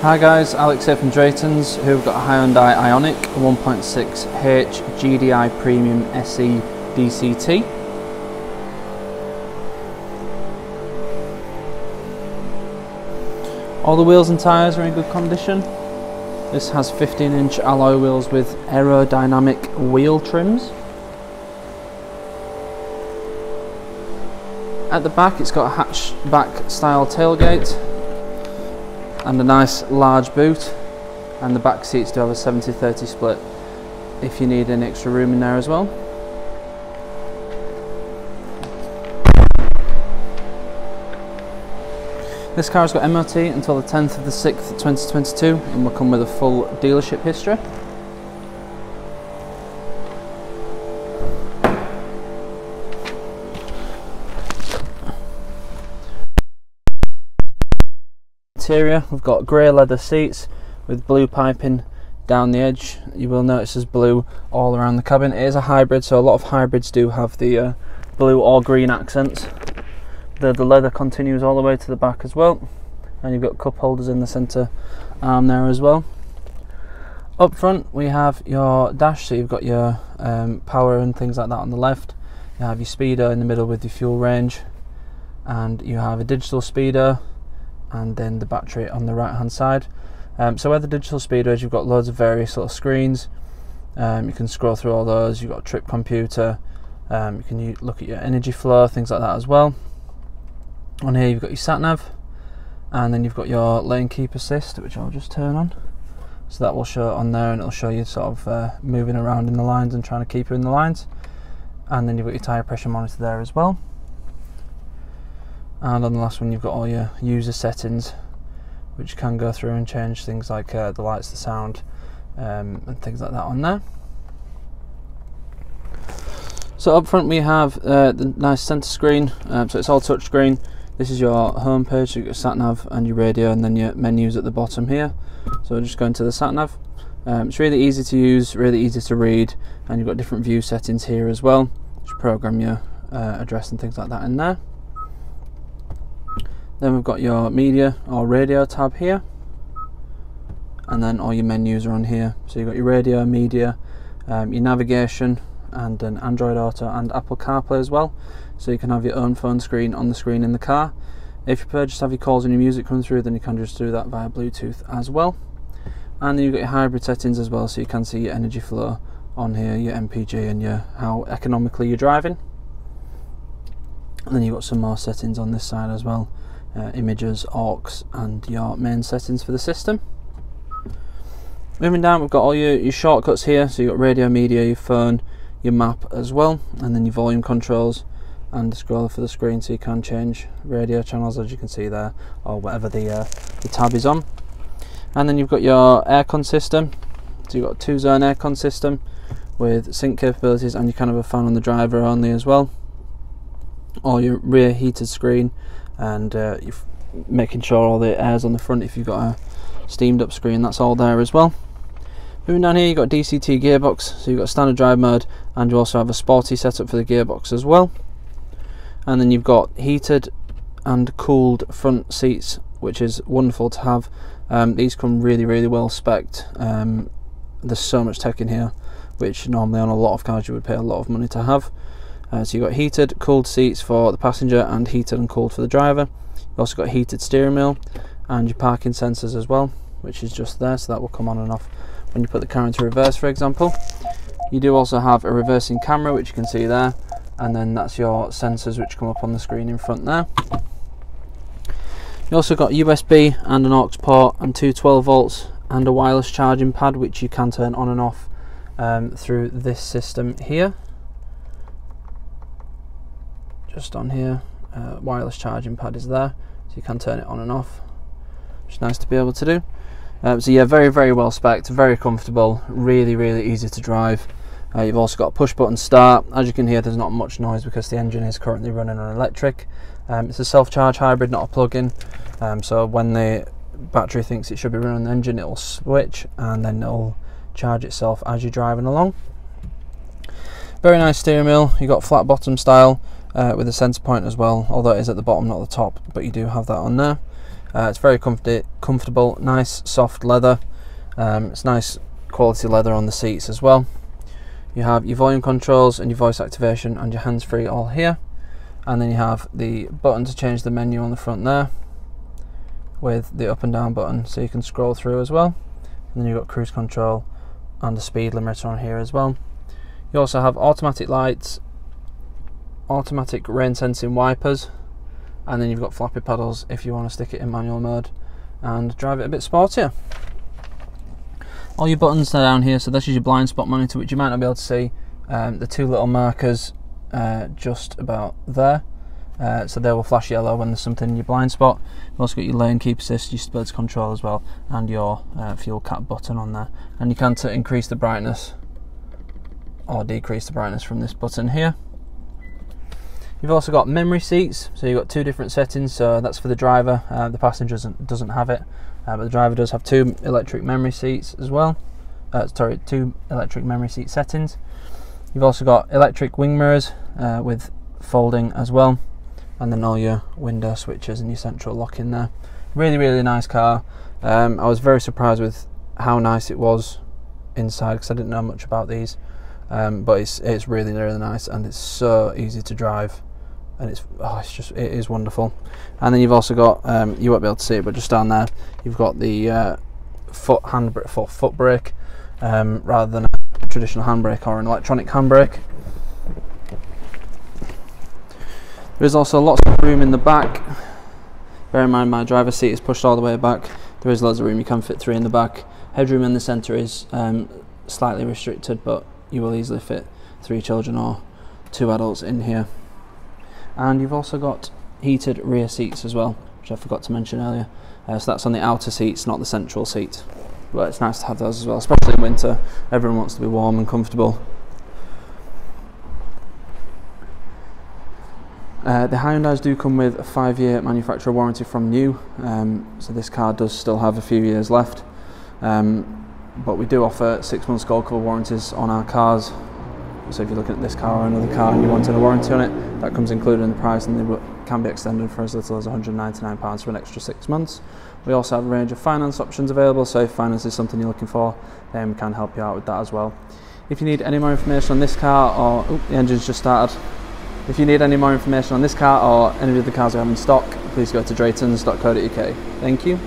Hi guys, Alex here from Drayton's, who've got a Hyundai Ioniq 1.6 h-GDi Premium SE DCT. All the wheels and tyres are in good condition. This has 15-inch alloy wheels with aerodynamic wheel trims. At the back it's got a hatchback style tailgate and a nice large boot, and the back seats do have a 70-30 split if you need any extra room in there as well. This car has got MOT until the 10th of the 6th 2022 and will come with a full dealership history. Interior, we've got grey leather seats with blue piping down the edge. You will notice there's blue all around the cabin. It is a hybrid, so a lot of hybrids do have the blue or green accents. The leather continues all the way to the back as well, and you've got cup holders in the centre arm there as well. Up front we have your dash, so you've got your power and things like that on the left. You have your speedo in the middle with your fuel range, and you have a digital speedo and then the battery on the right hand side. So where the digital speedo is, you've got loads of various little screens. You can scroll through all those. You've got a trip computer, you can look at your energy flow, things like that as well. On here you've got your sat nav, and then you've got your lane keep assist, which I'll just turn on. So that will show on there, and it'll show you sort of moving around in the lines and trying to keep you in the lines. And then you've got your tyre pressure monitor there as well. And on the last one you've got all your user settings, which can go through and change things like the lights, the sound, and things like that on there. So up front we have the nice centre screen, so it's all touch screen. This is your home page, so you've got sat nav and your radio, and then your menus at the bottom here. So we'll just go into the sat nav. It's really easy to use, really easy to read, and you've got different view settings here as well. Just program your address and things like that in there. Then we've got your media or radio tab here, and then all your menus are on here. So you've got your radio, media, your navigation, and an Android Auto and Apple CarPlay as well. So you can have your own phone screen on the screen in the car. If you prefer just have your calls and your music come through, then you can just do that via Bluetooth as well. And then you've got your hybrid settings as well, so you can see your energy flow on here, your MPG, and your how economically you're driving. And then you've got some more settings on this side as well. Images, aux, and your main settings for the system. Moving down, we've got all your shortcuts here, so you've got radio, media, your phone, your map as well, and then your volume controls and the scroller for the screen, so you can change radio channels as you can see there, or whatever the tab is on. And then you've got your aircon system, so you've got a 2-zone aircon system with sync capabilities, and you can have a fan on the driver only as well. Or your rear heated screen, and you're making sure all the air's on the front if you've got a steamed up screen, that's all there as well. Moving down here you've got DCT gearbox, so you've got standard drive mode, and you also have a sporty setup for the gearbox as well. And then you've got heated and cooled front seats, which is wonderful to have. These come really well spec'd. There's so much tech in here, which normally on a lot of cars you would pay a lot of money to have. So you've got heated, cooled seats for the passenger, and heated and cooled for the driver. You've also got heated steering wheel and your parking sensors as well, which is just there, so that will come on and off when you put the car into reverse, for example. You do also have a reversing camera, which you can see there, and then that's your sensors which come up on the screen in front there. You also got USB and an aux port and two 12 volts and a wireless charging pad, which you can turn on and off through this system here. Just on here, wireless charging pad is there, so you can turn it on and off, which is nice to be able to do. So yeah, very well spec'd, very comfortable, really easy to drive. You've also got a push button start. As you can hear, there's not much noise because the engine is currently running on electric. It's a self-charge hybrid, not a plug-in, so when the battery thinks it should be running the engine, it will switch and then it'll charge itself as you're driving along. Very nice steering wheel. You've got flat bottom style with a centre point as well, although it is at the bottom, not the top, but you do have that on there. It's very comfortable, nice soft leather. It's nice quality leather on the seats as well. You have your volume controls and your voice activation and your hands-free all here, and then you have the button to change the menu on the front there with the up and down button so you can scroll through as well. And then you've got cruise control and a speed limiter on here as well. You also have automatic lights, automatic rain sensing wipers, and then you've got flappy pedals if you want to stick it in manual mode and drive it a bit sportier. All your buttons are down here, so this is your blind spot monitor, which you might not be able to see. The two little markers just about there, so they will flash yellow when there's something in your blind spot. You've also got your lane keep assist, your stability control as well, and your fuel cap button on there. And you can increase the brightness or decrease the brightness from this button here. You've also got memory seats, so you've got two different settings. So that's for the driver. The passenger doesn't have it, but the driver does have two electric memory seats as well. Two electric memory seat settings. You've also got electric wing mirrors with folding as well, and then all your window switches and your central lock in there. Really nice car. I was very surprised with how nice it was inside because I didn't know much about these, but it's really nice, and it's so easy to drive. And it is wonderful. And then you've also got, you won't be able to see it, but just down there, you've got the foot brake, rather than a traditional handbrake or an electronic handbrake. There is also lots of room in the back. Bear in mind my driver's seat is pushed all the way back. There is loads of room, you can fit 3 in the back. Headroom in the centre is slightly restricted, but you will easily fit 3 children or 2 adults in here. And you've also got heated rear seats as well, which I forgot to mention earlier. So that's on the outer seats, not the central seat. But it's nice to have those as well, especially in winter. Everyone wants to be warm and comfortable. The Hyundais do come with a 5-year manufacturer warranty from new, so this car does still have a few years left. But we do offer 6 months gold cover warranties on our cars. So if you're looking at this car or another car and you wanted a warranty on it, that comes included in the price, and they can be extended for as little as £199 for an extra 6 months. We also have a range of finance options available, so if finance is something you're looking for, then we can help you out with that as well. If you need any more information on this car, or the engine's just started. If you need any more information on this car or any of the cars we have in stock, please go to draytons.co.uk. Thank you.